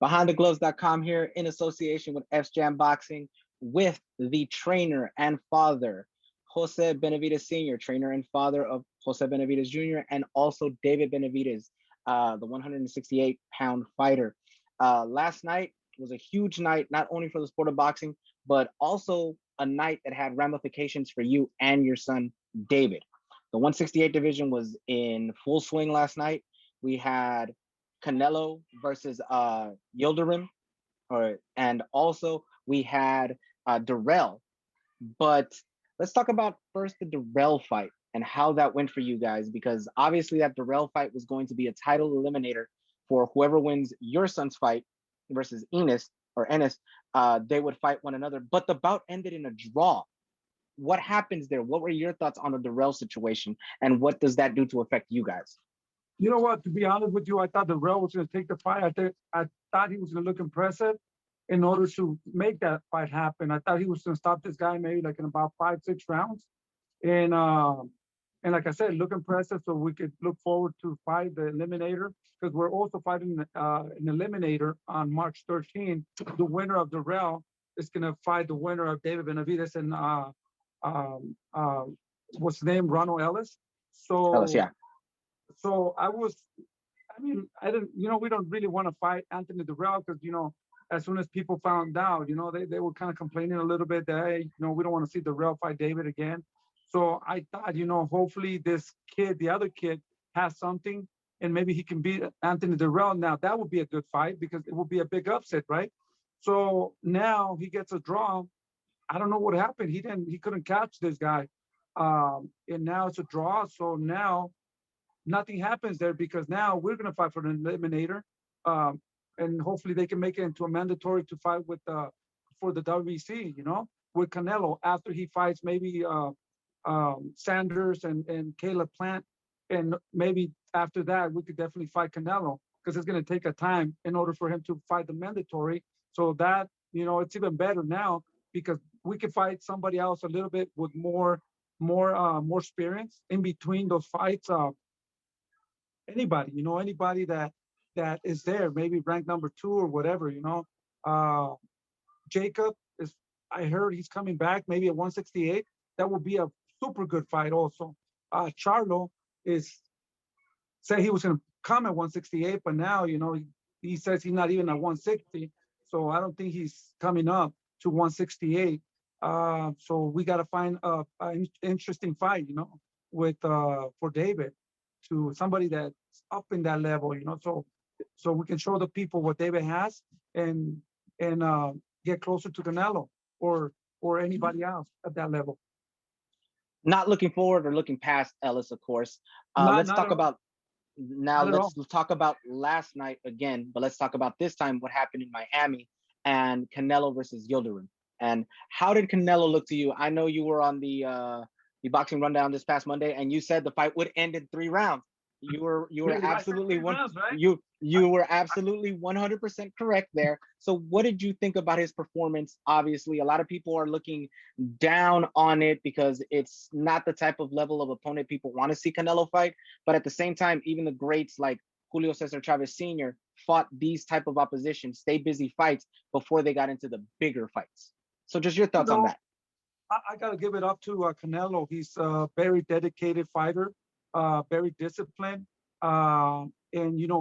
BehindTheGloves.com here in association with F's Jam Boxing with the trainer and father, Jose Benavidez Sr., trainer and father of Jose Benavidez Jr., and also David Benavidez, the 168-pound fighter. Last night was a huge night, not only for the sport of boxing, but also a night that had ramifications for you and your son, David. The 168 division was in full swing last night. We had Canelo versus Yildirim, and also we had Darrell. But let's talk about first the Darrell fight and how that went for you guys, because obviously that Darrell fight was going to be a title eliminator for whoever wins your son's fight versus Ennis. They would fight one another, but the bout ended in a draw. What happens there? What were your thoughts on the Darrell situation, and what does that do to affect you guys? You know what? To be honest with you, I thought Darrell was going to take the fight. I thought he was going to look impressive in order to make that fight happen. I thought he was going to stop this guy maybe like in about 5-6 rounds, and like I said, look impressive so we could look forward to fight the eliminator, because we're also fighting an eliminator on March 13th. The winner of Darrell is going to fight the winner of David Benavidez and what's his name, Ronald Ellis. So Ellis, yeah. So I didn't, we don't really want to fight Anthony Darrell because, as soon as people found out, they were kind of complaining a little bit that, hey, we don't want to see Darrell fight David again. So I thought, hopefully this kid, the other kid, has something and maybe he can beat Anthony Darrell. Now that would be a good fight because it would be a big upset, right? So now he gets a draw. I don't know what happened. He couldn't catch this guy. And now it's a draw. So now nothing happens there because now we're going to fight for an eliminator. And hopefully they can make it into a mandatory to fight with for the WBC, with Canelo after he fights maybe Sanders and Caleb Plant. And maybe after that, we could definitely fight Canelo because it's going to take a time in order for him to fight the mandatory. So that, it's even better now because we can fight somebody else a little bit with more experience in between those fights. Anybody that is there, maybe ranked number 2 or whatever, Jacob is, I heard he's coming back maybe at 168. That would be a super good fight also. Charlo said he was going to come at 168, but now, he says he's not even at 160. So I don't think he's coming up to 168. So we got to find an interesting fight, with for David, to somebody that's up in that level, so we can show the people what David has and get closer to Canelo or anybody else at that level. Not looking forward or looking past Ellis, of course. Let's talk about last night again, but let's talk about this time what happened in Miami and Canelo versus Yildirim. And how did Canelo look to you? I know you were on the boxing rundown this past Monday, and you said the fight would end in 3 rounds. You were absolutely you were absolutely 100% correct there. So what did you think about his performance? Obviously, a lot of people are looking down on it because it's not the type of level of opponent people want to see Canelo fight. But at the same time, even the greats like Julio Cesar Chavez Sr. fought these type of opposition, stay busy fights before they got into the bigger fights. So just your thoughts on that. I got to give it up to Canelo. He's a very dedicated fighter, very disciplined, and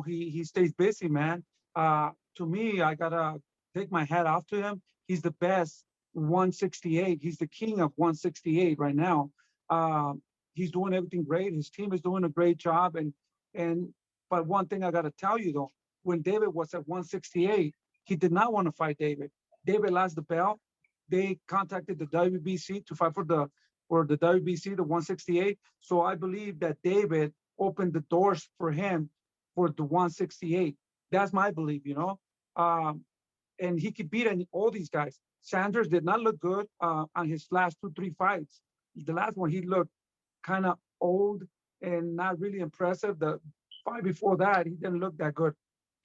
he stays busy, man. To me, I gotta take my hat off to him. He's the best 168. He's the king of 168 right now. He's doing everything great. His team is doing a great job. But one thing I gotta tell you though, when David was at 168, he did not want to fight David. David lost the belt. They contacted the WBC to fight for the WBC, the 168. So I believe that David opened the doors for him for the 168. That's my belief, and he could beat all these guys. Sanders did not look good on his last 2-3 fights. The last one, he looked kind of old and not really impressive. The fight before that, he didn't look that good.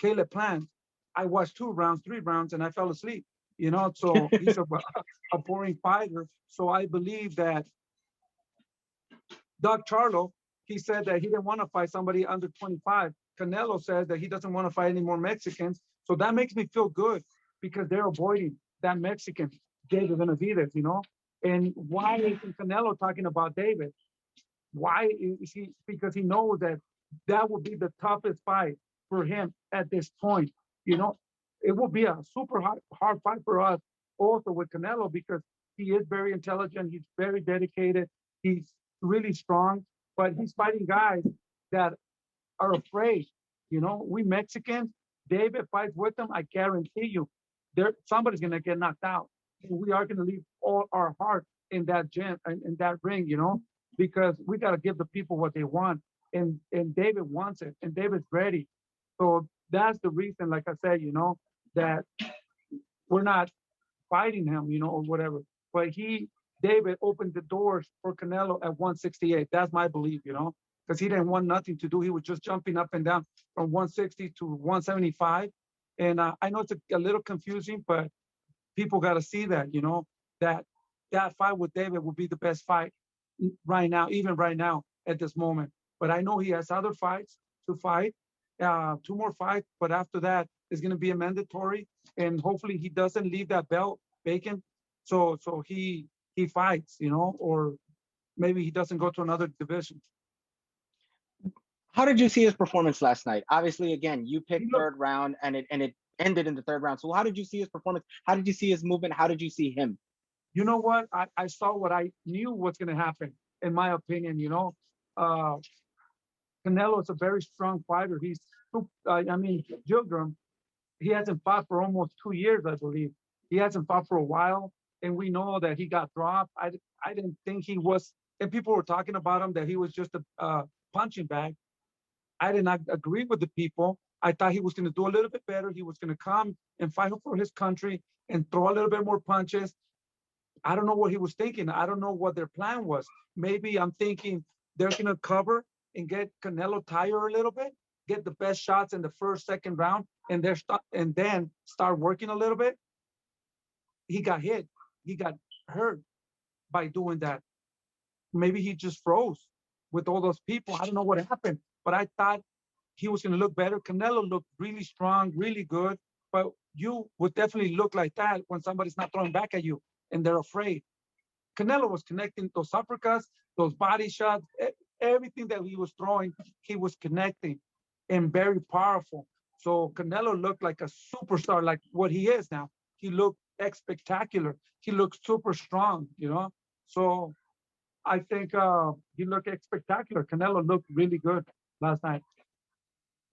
Caleb Plant, I watched 2 rounds, 3 rounds, and I fell asleep. So he's a boring fighter. So I believe that Doug Charlo he said that he didn't want to fight somebody under 25. Canelo says that he doesn't want to fight any more Mexicans. So that makes me feel good because they're avoiding that Mexican, David Benavidez, you know? And why isn't Canelo talking about David? Why is he? Because he knows that that would be the toughest fight for him at this point. You know, it will be a super hard fight for us also with Canelo because he is very intelligent. He's very dedicated. He's really strong, but he's fighting guys that are afraid. You know, we Mexicans, David fights with them. I guarantee you, there somebody's gonna get knocked out. We are gonna leave all our heart in that gym in that ring. You know, because we gotta give the people what they want, and David wants it, and David's ready. So that's the reason, like I said, you know, that we're not fighting him, you know, or whatever. But David opened the doors for Canelo at 168. That's my belief, you know, because he didn't want nothing to do. He was just jumping up and down from 160 to 175. And I know it's a little confusing, but people got to see that, you know, that that fight with David will be the best fight right now, even right now at this moment. But I know he has other fights to fight, two more fights. But after that, it's going to be a mandatory, and hopefully he doesn't leave that belt vacant. So he fights, you know, or maybe he doesn't go to another division. How did you see his performance last night? Obviously, again, you picked He looked, third round, and it ended in the third round. So how did you see his performance? How did you see his movement? How did you see him? you know what? I saw what I knew what's going to happen, in my opinion, you know. Uh, Canelo is a very strong fighter. I mean, Gilgram, he hasn't fought for almost 2 years, I believe. He hasn't fought for a while, and we know that he got dropped. I didn't think he was, and people were talking about him that he was just a punching bag. I did not agree with the people. I thought he was going to do a little bit better. He was going to come and fight for his country and throw a little bit more punches. I don't know what he was thinking. I don't know what their plan was. Maybe I'm thinking they're going to cover and get Canelo tired a little bit, get the best shots in the first, second round, and and then start working a little bit. He got hit. He got hurt by doing that. Maybe he just froze with all those people. I don't know what happened, but I thought he was going to look better. Canelo looked really strong, really good, but you would definitely look like that when somebody's not throwing back at you and they're afraid. Canelo was connecting those uppercuts, those body shots, everything that he was throwing, he was connecting and very powerful. So Canelo looked like a superstar, like what he is now. He looked spectacular. He looked super strong, you know. So I think he looked spectacular. Canelo looked really good last night.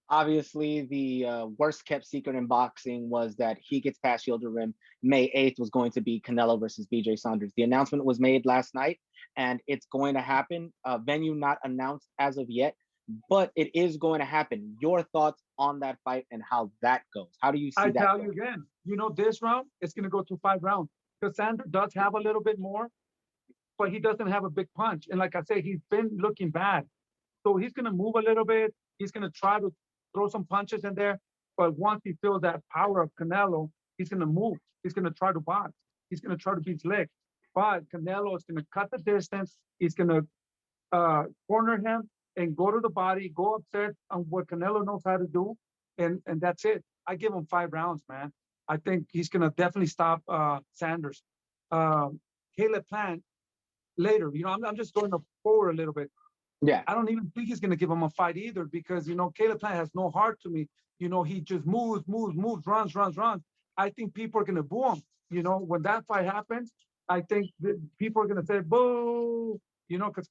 Obviously, the worst kept secret in boxing was that he gets past Shield Rim. May 8th was going to be Canelo versus BJ Saunders. The announcement was made last night, and it's going to happen. Venue not announced as of yet, but it is going to happen. Your thoughts on that fight and how that goes? How do you see I that tell going? you again, you know, this round, it's going to go to 5 rounds. Because Sanders does have a little bit more, but he doesn't have a big punch. And like I say, he's been looking bad. So he's going to move a little bit. He's going to try to throw some punches in there. But once he feels that power of Canelo, he's going to move. He's going to try to box. He's going to try to beat his leg. But Canelo is going to cut the distance. He's going to corner him and go to the body, go upset on what Canelo knows how to do. And that's it. I give him 5 rounds, man. I think he's going to definitely stop Sanders. Caleb Plant later, you know, I'm just going forward a little bit. Yeah. I don't even think he's going to give him a fight either because, you know, Caleb Plant has no heart to me. You know, he just moves, runs. I think people are going to boo him. You know, when that fight happens, I think people are going to say, boo, you know, because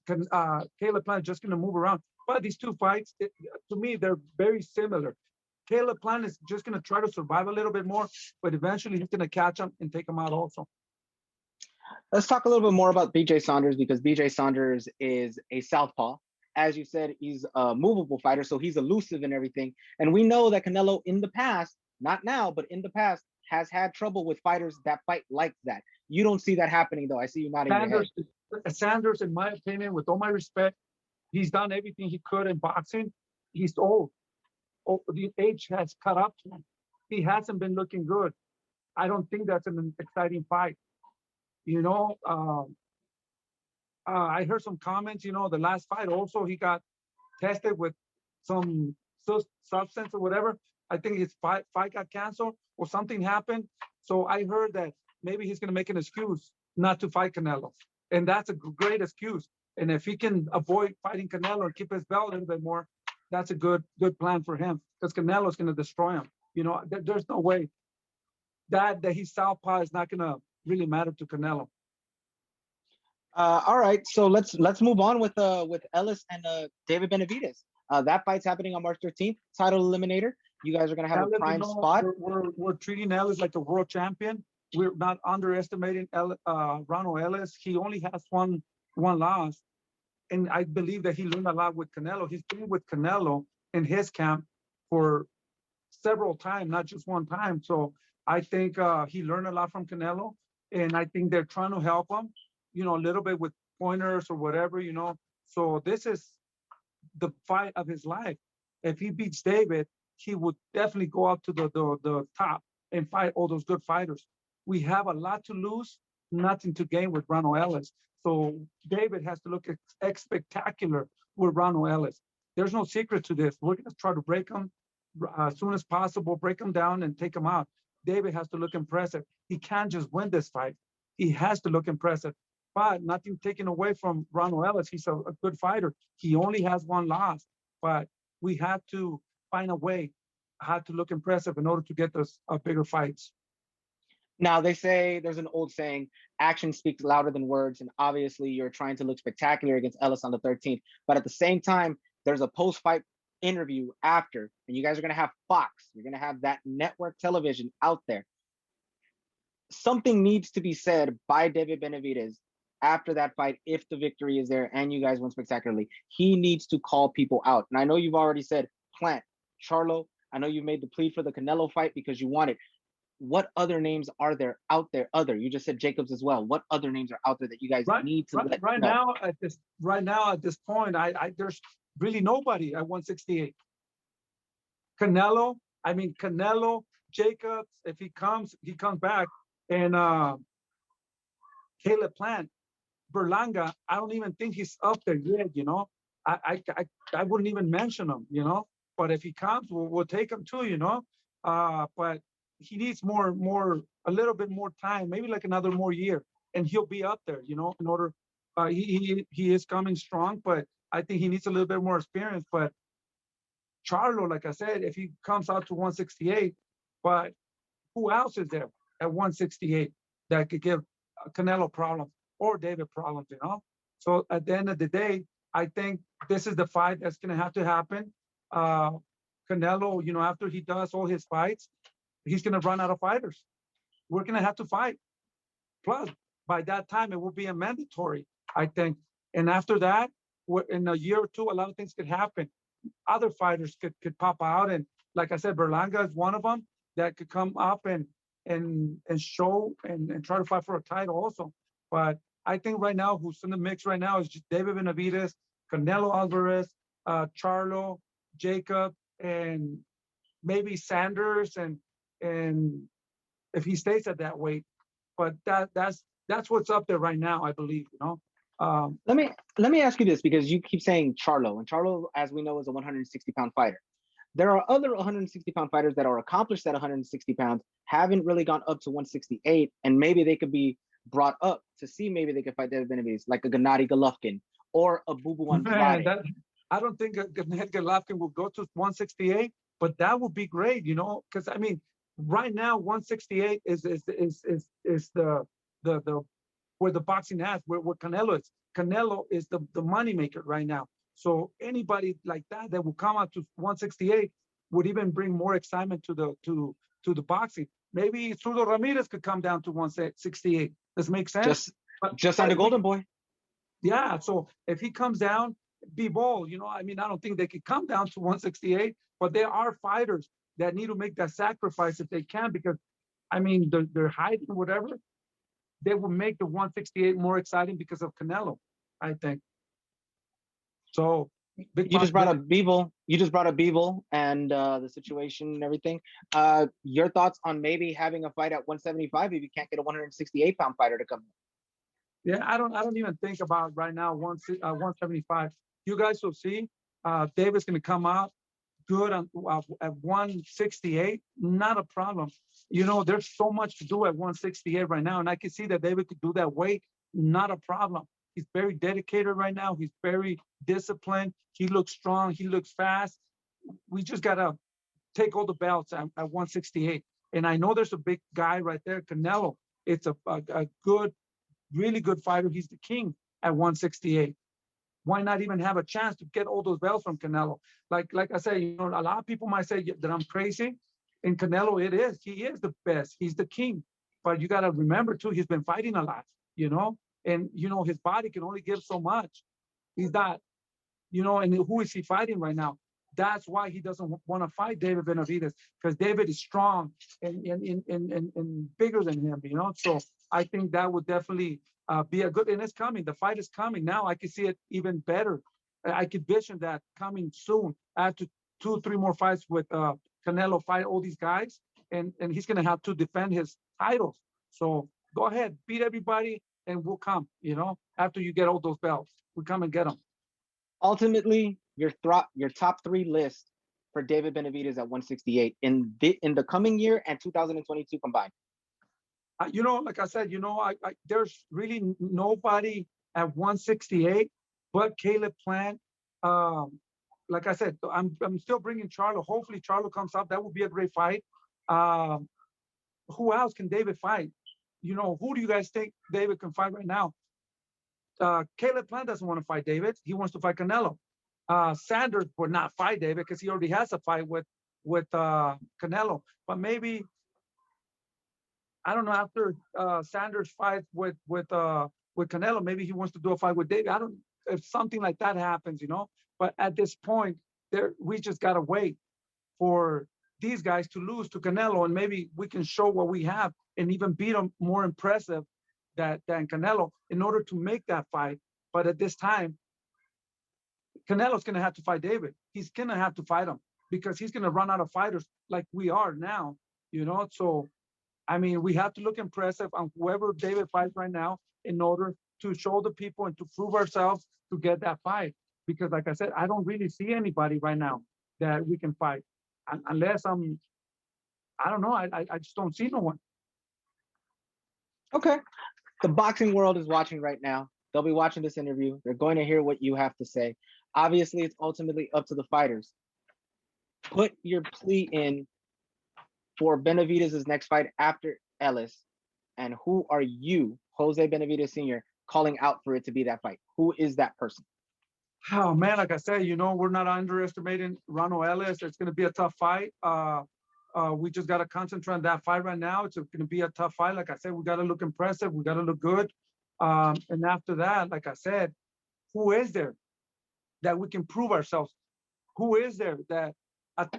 Caleb Plant is just going to move around. But these two fights, to me, they're very similar. Caleb Plant is just going to try to survive a little bit more, but eventually he's going to catch him and take him out also. Let's talk a little bit more about BJ Saunders because BJ Saunders is a southpaw. As you said, he's a movable fighter, so he's elusive and everything. And we know that Canelo in the past, not now, but in the past, has had trouble with fighters that fight like that. You don't see that happening, though. I see you nodding your head. Sanders, in my opinion, with all my respect, he's done everything he could in boxing. He's old. The age has caught up to him. He hasn't been looking good. I don't think that's an exciting fight. You know, I heard some comments, you know, the last fight also, he got tested with some substance or whatever. I think his fight got canceled or something happened. So I heard that maybe he's going to make an excuse not to fight Canelo. And that's a great excuse. And if he can avoid fighting Canelo and keep his belt a little bit more, that's a good plan for him because Canelo is going to destroy him. You know, there's no way that he's southpaw is not going to really matter to Canelo. All right, so let's move on with Ellis and David Benavidez. That fight's happening on March 13th. Title eliminator. You guys are gonna have Ellis, a prime spot. We're treating Ellis like a world champion. We're not underestimating Ronald Ellis. He only has one loss, and I believe that he learned a lot with Canelo. He's been with Canelo in his camp for several times, not just one time. So I think he learned a lot from Canelo, and I think they're trying to help him, you know, a little bit with pointers or whatever, you know. So this is the fight of his life. If he beats David, he would definitely go up to the top and fight all those good fighters. We have a lot to lose, nothing to gain with Ronald Ellis. So David has to look spectacular with Ronald Ellis. There's no secret to this. We're going to try to break him as soon as possible, break him down and take him out. David has to look impressive. He can't just win this fight. He has to look impressive. But nothing taken away from Ronald Ellis. He's a good fighter. He only has one loss. But we have to find a way how to look impressive in order to get those bigger fights. Now, they say there's an old saying, action speaks louder than words. And obviously, you're trying to look spectacular against Ellis on the 13th. But at the same time, there's a post-fight interview after, and you guys are going to have Fox. You're going to have that network television out there. Something needs to be said by David Benavidez after that fight, if the victory is there and you guys win spectacularly. He needs to call people out. And I know you've already said Plant, Charlo. I know you made the plea for the Canelo fight because you want it. What other names are there out there? You just said Jacobs as well. What other names are out there that you guys need to let right know? now at this point, there's really nobody at 168. Canelo, Jacobs, if he comes back, and Caleb Plant, Berlanga, I don't even think he's up there yet, you know. I wouldn't even mention him, you know. But if he comes, we'll take him too, you know. But he needs a little bit more time, maybe like another more year, and he'll be up there, you know. In order, he is coming strong, but I think he needs a little bit more experience. But Charlo, like I said, if he comes out to 168, but who else is there at 168 that could give Canelo problems or David problems, you know? So at the end of the day, I think this is the fight that's going to have to happen. Canelo, you know, after he does all his fights, he's going to run out of fighters. We're going to have to fight. Plus, by that time, it will be a mandatory, I think. And after that, in a year or two, a lot of things could happen. Other fighters could pop out. And like I said, Berlanga is one of them that could come up and show and try to fight for a title also. But I think right now, who's in the mix right now is just David Benavidez, Canelo Alvarez, Charlo, Jacob, and maybe Sanders, and if he stays at that weight. But that's what's up there right now, I believe, you know. Let me ask you this, because you keep saying Charlo, and Charlo, as we know, is a 160-pound fighter. There are other 160-pound fighters that are accomplished at 160 pounds, haven't really gone up to 168, and maybe they could be brought up to see maybe they could fight David Benavidez, like a Gennady Golovkin or a Bubu Andrade. I don't think Gennady Golovkin will go to 168, but that would be great, you know, because I mean, right now 168 is the where the boxing has, where Canelo is. Canelo is the moneymaker right now. So anybody like that will come out to 168 would even bring more excitement to the boxing. Maybe Zurdo Ramirez could come down to 168. Does it make sense? Just on the Golden Boy. Yeah. So if he comes down, be bold. You know, I mean, I don't think they could come down to 168, but there are fighters that need to make that sacrifice if they can, because I mean, their height and whatever, they will make the 168 more exciting because of Canelo, I think. So you just brought up Bivol and the situation and everything. Your thoughts on maybe having a fight at 175 if you can't get a 168-pound fighter to come in? Yeah, I don't even think about right now 175. You guys will see. David's going to come out good on at 168, not a problem. You know, there's so much to do at 168 right now, and I can see that David could do that weight, not a problem. He's very dedicated right now. He's very disciplined. He looks strong. He looks fast. We just gotta take all the belts at 168. And I know there's a big guy right there, Canelo. It's a good, really good fighter. He's the king at 168. Why not even have a chance to get all those belts from Canelo? Like I say, you know, a lot of people might say that I'm crazy. In Canelo, it is. He is the best. He's the king. But you got to remember too, he's been fighting a lot, you know, and you know his body can only give so much. He's not, you know, and who is he fighting right now? That's why he doesn't want to fight David Benavidez, because David is strong and bigger than him, you know. So I think that would definitely be a good, and it's coming. The fight is coming now. I can see it even better. I could vision that coming soon after 2, 3 more fights with Canelo, fight all these guys, and he's gonna have to defend his titles. So go ahead, beat everybody, and we'll come. You know, after you get all those belts, we come and get them. Ultimately, your top 3 list for David Benavidez at 168 in the coming year and 2022 combined. You know, like I said, you know, there's really nobody at 168 but Caleb Plant. Like I said, I'm still bringing Charlo. Hopefully, Charlo comes up. That would be a great fight. Who else can David fight? You know, who do you guys think David can fight right now? Caleb Plant doesn't want to fight David. He wants to fight Canelo. Sanders would not fight David because he already has a fight with Canelo. But maybe, I don't know, after Sanders fights with Canelo, maybe he wants to do a fight with David. I don't, if something like that happens, you know. But at this point, we just gotta wait for these guys to lose to Canelo, and maybe we can show what we have and even beat them more impressive than Canelo in order to make that fight. But at this time, Canelo's gonna have to fight David. He's gonna have to fight him because he's gonna run out of fighters like we are now, you know. So I mean, we have to look impressive on whoever David fights right now in order to show the people and to prove ourselves to get that fight. Because, like I said, I don't really see anybody right now that we can fight, unless I don't know. I just don't see no one. Okay. The boxing world is watching right now. They'll be watching this interview. They're going to hear what you have to say. Obviously, it's ultimately up to the fighters. Put your plea in for Benavidez's next fight after Ellis, and who are you, Jose Benavidez Sr., calling out for it to be that fight? Who is that person? Oh man, like I said, you know, we're not underestimating Ronald Ellis. It's going to be a tough fight. We just got to concentrate on that fight right now. It's going to be a tough fight. Like I said, we got to look impressive. We got to look good. And after that, like I said, who is there that we can prove ourselves? Who is there that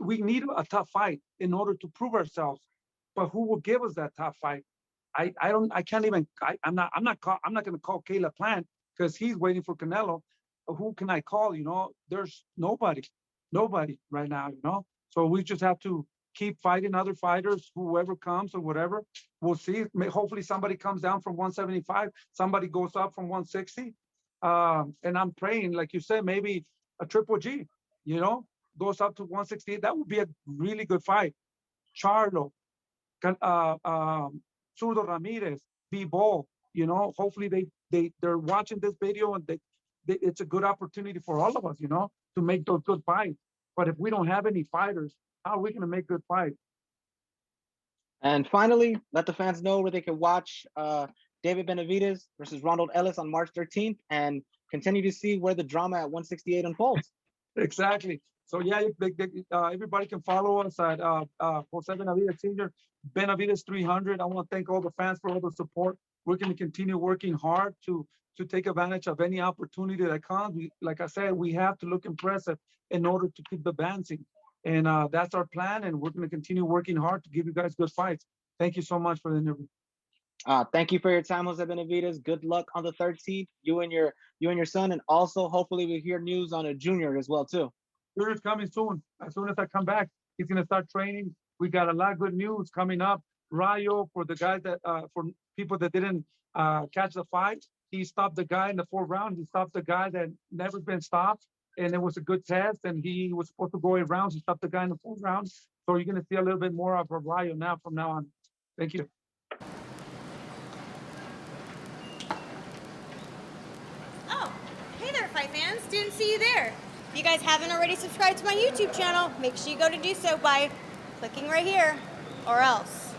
we need a tough fight in order to prove ourselves? But who will give us that tough fight? I'm not going to call Caleb Plant because he's waiting for Canelo. Who can I call? You know, there's nobody right now, you know. So we just have to keep fighting other fighters, whoever comes or whatever. We'll see. Hopefully somebody comes down from 175, somebody goes up from 160. And I'm praying, like you said, maybe a Triple G, you know, goes up to 168. That would be a really good fight. Charlo, Zurdo Ramirez, B-Ball, you know, hopefully they're watching this video and it's a good opportunity for all of us, you know, to make those good fights. But if we don't have any fighters, how are we going to make good fights? And finally, let the fans know where they can watch David Benavidez versus Ronald Ellis on March 13th and continue to see where the drama at 168 unfolds. Exactly. So yeah, everybody can follow us at Jose Benavidez Sr., Benavidez 300. I want to thank all the fans for all the support. We're going to continue working hard to take advantage of any opportunity that comes. Like I said, we have to look impressive in order to keep advancing. And that's our plan. And we're going to continue working hard to give you guys good fights. Thank you so much for the interview. Thank you for your time, Jose Benavidez. Good luck on the 13th, you and your son, and also hopefully we hear news on a junior as well too. Junior's coming soon. As soon as I come back, he's gonna start training. We got a lot of good news coming up. Rayo, for the guys that for people that didn't catch the fight, he stopped the guy in the 4th round. He stopped the guy that never been stopped. and it was a good test, and he was supposed to go 8 rounds. He stopped the guy in the 4th round. So you're going to see a little bit more of Rayo now from now on. Thank you. Oh, hey there, fight fans. Didn't see you there. If you guys haven't already subscribed to my YouTube channel, make sure you go to do so by clicking right here, or else.